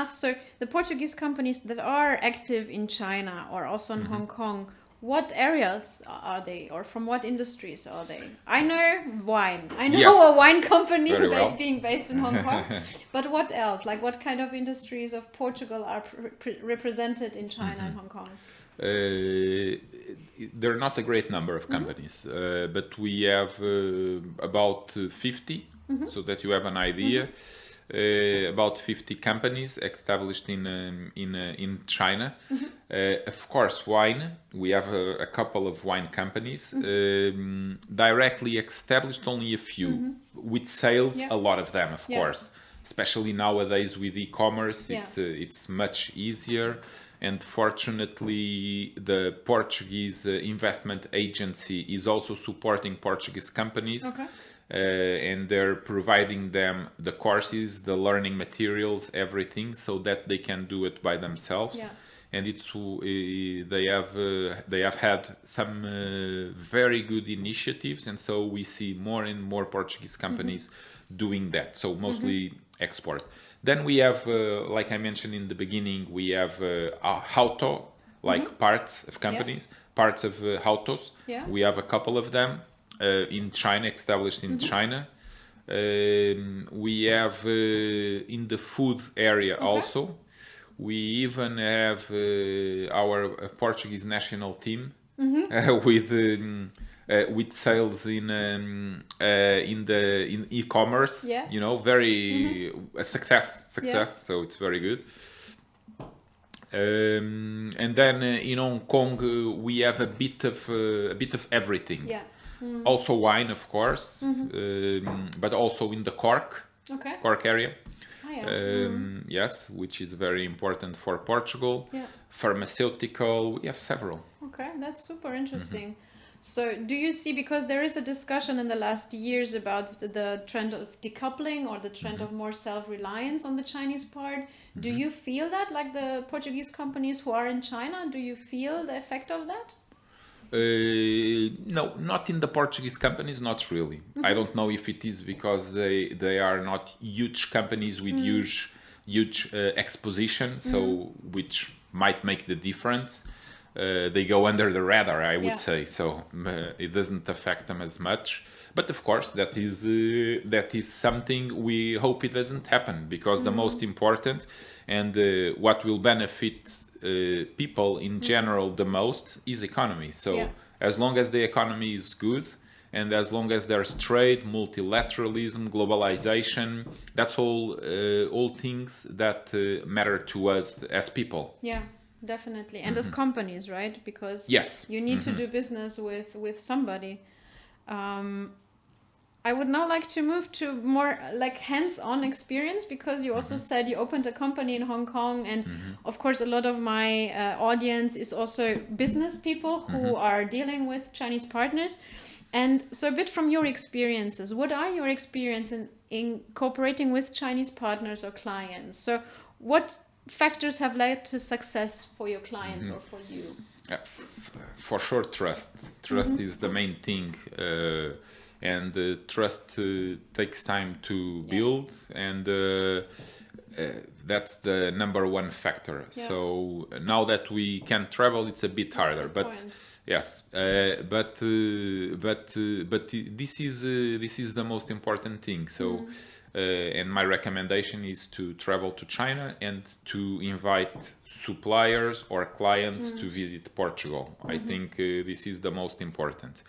ask, so the Portuguese companies that are active in China or also in Hong Kong, what areas are they, or from what industries are they? I know wine. I know Yes. a wine company Very well. being based in Hong Kong. But what else? Like what kind of industries of Portugal are represented in China and Hong Kong? They're not a great number of companies, but we have about 50, so that you have an idea. About 50 companies established in China. Of course, wine. We have a couple of wine companies directly established. Only a few with sales. Yeah. A lot of them, of Yeah. course. Especially nowadays with e-commerce, Yeah. it's much easier. And fortunately, the Portuguese investment agency is also supporting Portuguese companies. Okay. And they're providing them the courses, the learning materials, everything, so that they can do it by themselves. Yeah. And they have had some very good initiatives, and so we see more and more Portuguese companies doing that. So mostly export. Then we have, like I mentioned in the beginning, we have auto, like parts of companies, parts of autos. Yeah. We have a couple of them in China, established in China. We have in the food area also. We even have our Portuguese national team with sales in e-commerce. Yeah. You know, very a success. Yeah. So it's very good. And then in Hong Kong we have a bit of everything. Yeah. Also wine, of course, but also in the Cork Okay. area. Oh, yeah. Yes, which is very important for Portugal. Yeah. Pharmaceutical, we have several. Okay, that's super interesting. So, do you see, because there is a discussion in the last years about the trend of decoupling or the trend of more self-reliance on the Chinese part, do you feel that, like the Portuguese companies who are in China, do you feel the effect of that? No, not in the Portuguese companies, not really. I don't know if it is because they are not huge companies with huge exposition, so which might make the difference. They go under the radar, I would Yeah. say, so it doesn't affect them as much. But of course, that is something we hope it doesn't happen, because the most important and what will benefit people in general the most is economy. So Yeah. as long as the economy is good, and as long as there's trade, multilateralism, globalization, that's all things that matter to us as people. Yeah, definitely. And as companies, right? Because Yes. you need to do business with somebody. I would now like to move to more like hands-on experience, because you also said you opened a company in Hong Kong, and of course a lot of my audience is also business people who are dealing with Chinese partners. And so a bit from your experiences, what are your experiences in cooperating with Chinese partners or clients? So what factors have led to success for your clients or for you? For sure, trust is the main thing, and trust takes time to build, and that's the number one factor. Yeah. So now that we can travel, it's a bit harder, the but point. yes, but this is the most important thing. So and my recommendation is to travel to China and to invite suppliers or clients to visit Portugal. I think this is the most important.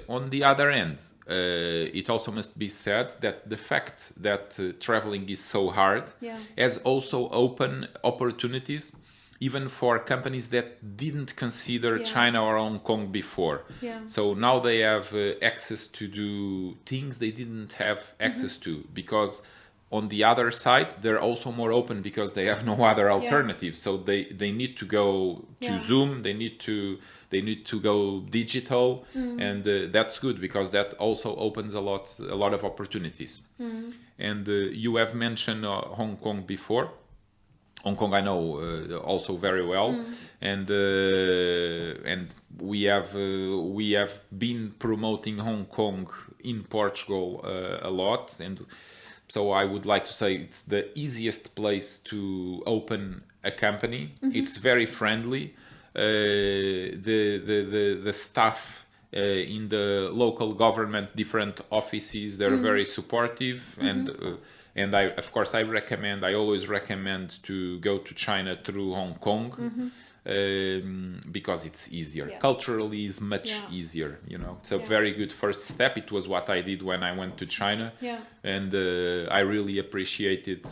On the other end, it also must be said that the fact that traveling is so hard Yeah. has also opened opportunities even for companies that didn't consider Yeah. China or Hong Kong before. Yeah. So now they have access to do things they didn't have access to, because on the other side they're also more open because they have no other alternative. So they need to go to Yeah. Zoom, they need to go digital, and that's good because that also opens a lot of opportunities. And you have mentioned Hong Kong before. Hong Kong I know also very well, and we have been promoting Hong Kong in Portugal a lot, and So I would like to say it's the easiest place to open a company. It's very friendly. The staff in the local government, different offices, they're very supportive, and I, of course, I always recommend to go to China through Hong Kong. Because it's easier. Yeah. Culturally is much Yeah. easier, you know. It's a Yeah. very good first step. It was what I did when I went to China. Yeah. And I really appreciated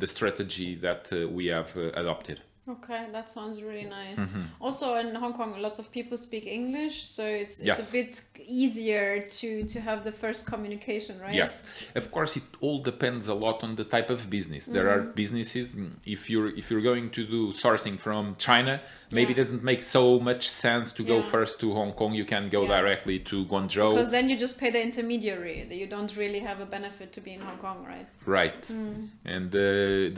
the strategy that we have adopted. Okay, that sounds really nice. Also in Hong Kong, lots of people speak English, so it's Yes. a bit easier to have the first communication, right? Yes, of course, it all depends a lot on the type of business. There are businesses. If you're going to do sourcing from China, maybe it doesn't make so much sense to go Yeah. first to Hong Kong. You can go Yeah. directly to Guangzhou. Because then you just pay the intermediary. You don't really have a benefit to be in Hong Kong, right? Right. And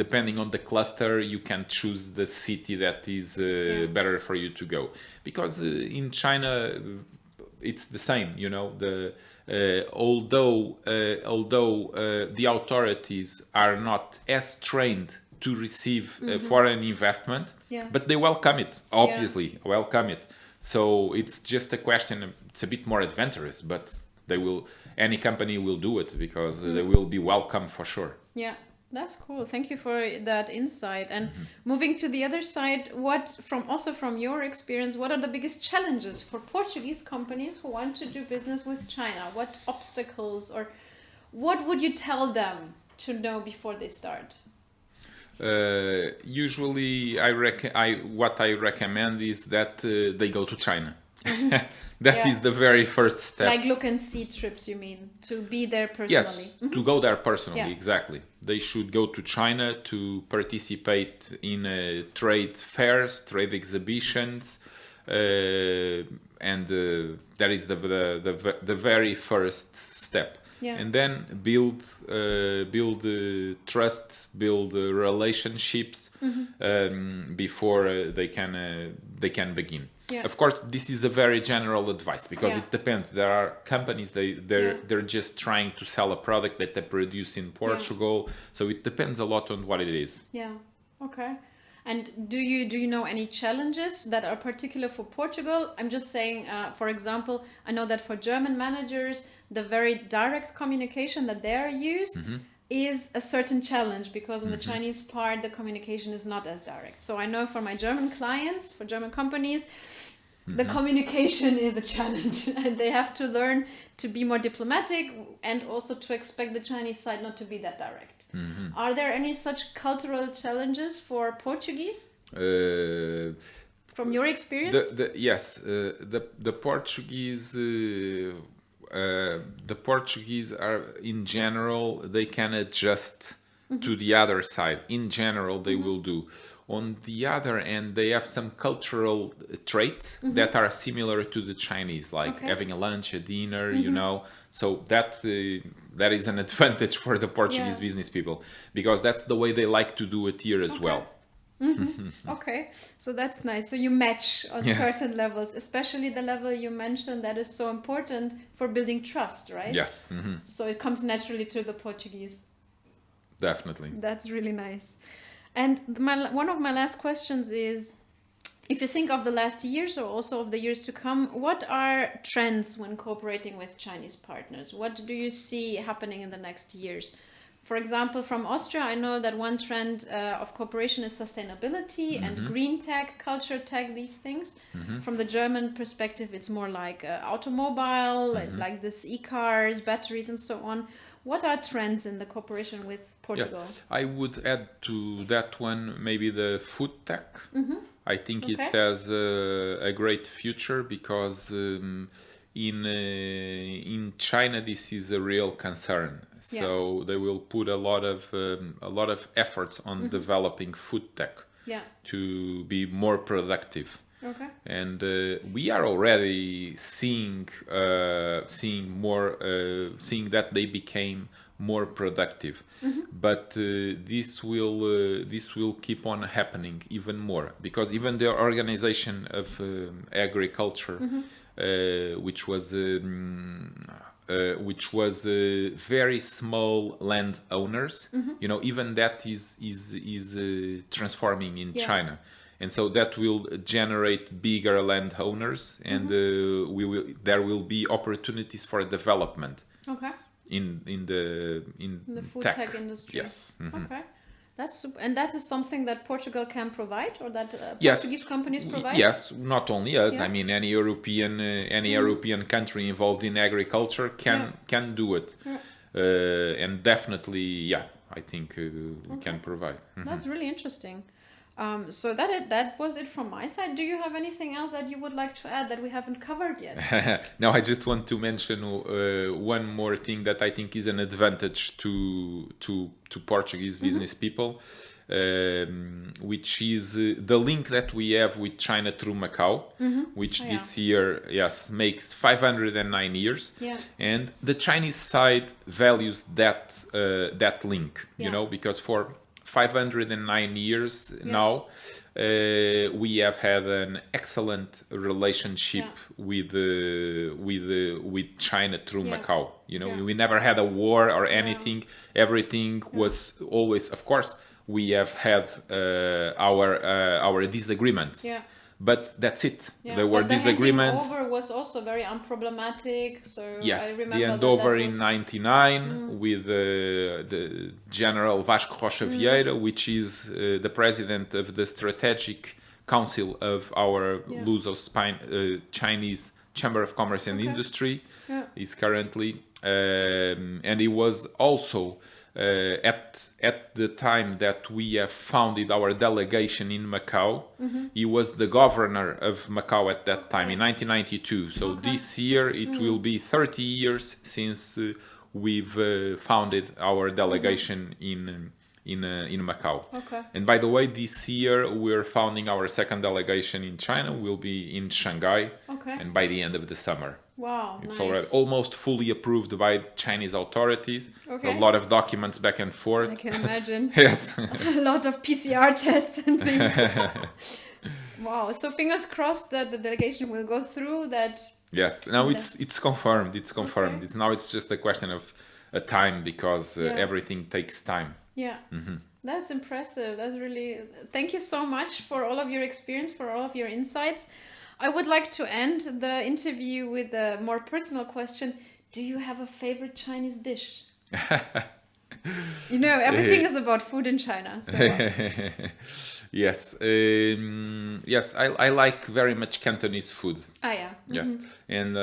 depending on the cluster, you can choose the city that is better for you to go. Because in China, it's the same, you know. Although the authorities are not as trained to receive foreign investment, Yeah. but they welcome it. Obviously, welcome it. So it's just a question. It's a bit more adventurous, but they will. Any company will do it because they will be welcome for sure. Yeah, that's cool. Thank you for that insight. And moving to the other side, from your experience, what are the biggest challenges for Portuguese companies who want to do business with China? What obstacles, or what would you tell them to know before they start? Usually, what I recommend is that they go to China. That is Yeah. the very first step. Like look and see trips, you mean? To be there personally? Yes, to go there personally, Yeah. exactly. They should go to China to participate in trade fairs, trade exhibitions, and that is the very first step. Yeah. And then build trust, build relationships before they can begin. Yeah. Of course, this is a very general advice because Yeah. it depends. There are companies they're just trying to sell a product that they produce in Portugal, so it depends a lot on what it is. Yeah. Okay. And do you know any challenges that are particular for Portugal? I'm just saying, for example, I know that for German managers, the very direct communication that they are used is a certain challenge because on the Chinese part, the communication is not as direct. So I know for my German clients, for German companies, the communication is a challenge and they have to learn to be more diplomatic and also to expect the Chinese side not to be that direct. Are there any such cultural challenges for Portuguese from your experience? Yes, the Portuguese. The Portuguese are, in general, they can adjust to the other side. In general, they will do. On the other end, they have some cultural traits that are similar to the Chinese, like having a lunch, a dinner, you know. So that is an advantage for the Portuguese business people because that's the way they like to do it here as well. Okay, so that's nice. So you match on certain levels, especially the level you mentioned that is so important for building trust, right? Yes. So it comes naturally to the Portuguese. Definitely. That's really nice. And one of my last questions is, if you think of the last years or also of the years to come, what are trends when cooperating with Chinese partners? What do you see happening in the next years? For example, from Austria, I know that one trend of cooperation is sustainability and green tech, culture tech, these things. From the German perspective, it's more like automobile, like this e-cars, batteries, and so on. What are trends in the cooperation with Portugal? Yes, I would add to that one maybe the food tech. I think it has a great future because in China this is a real concern. So they will put a lot of efforts on developing food tech to be more productive. Okay. And we are already seeing that they became more productive, but this will keep on happening even more because even the organization of agriculture, which was which was very small landowners. Even that is transforming in China, and so that will generate bigger landowners, and there will be opportunities for development. Okay. In The food tech industry. Yes. Okay. And that is something that Portugal can provide, or that Yes. Portuguese companies provide? Yes, not only us. Yeah. I mean, any European country involved in agriculture can do it, and definitely, I think we can provide. That's really interesting. So that was it from my side. Do you have anything else that you would like to add that we haven't covered yet? No, I just want to mention one more thing that I think is an advantage to Portuguese business people, which is the link that we have with China through Macau, which this year, makes 509 years. Yeah. And the Chinese side values that link, because for 509 years now, we have had an excellent relationship with China through Macau. We never had a war or anything. Everything was always, of course, we have had our disagreements. Yeah. But that's it. Yeah. There were but the disagreements. The handover was also very unproblematic. So yes, I remember the handover in '99 with the General Vasco Rocha Vieira, which is the president of the Strategic Council of our Luso-Chinese Chamber of Commerce and Industry. Yeah. Is currently, and he was also at the time that we have founded our delegation in Macau, he was the governor of Macau at that time in 1992. So this year it will be 30 years since we've founded our delegation in Macau. Okay. And by the way, this year we're founding our second delegation in China. We'll be in Shanghai, and by the end of the summer. Wow, it's nice. already almost fully approved by Chinese authorities. Okay. A lot of documents back and forth. I can imagine. Yes. A lot of PCR tests and things. Wow. So fingers crossed that the delegation will go through that. Yes. Now it's confirmed. It's confirmed. Okay. It's just a question of a time because everything takes time. Yeah. That's impressive. That's really. Thank you so much for all of your experience, for all of your insights. I would like to end the interview with a more personal question. Do you have a favorite Chinese dish? Everything is about food in China. So. Yes. Yes, I like very much Cantonese food. Ah, yeah. Yes. And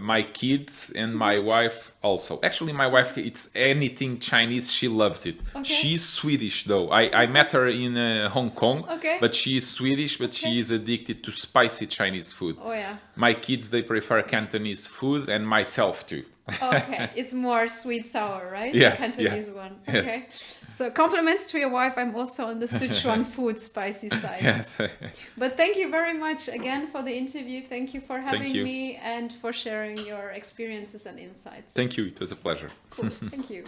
my kids and my wife also. Actually, my wife, it's anything Chinese, she loves it. Okay. She's Swedish, though. I met her in Hong Kong, but she is Swedish, but she is addicted to spicy Chinese food. Oh, yeah. My kids, they prefer Cantonese food, and myself, too. Okay, it's more sweet sour, right? Yes, the Cantonese one. Okay, so compliments to your wife. I'm also on the Sichuan food spicy side. Yes. But thank you very much again for the interview. Thank you for having me and for sharing your experiences and insights. Thank you. It was a pleasure. Cool. Thank you.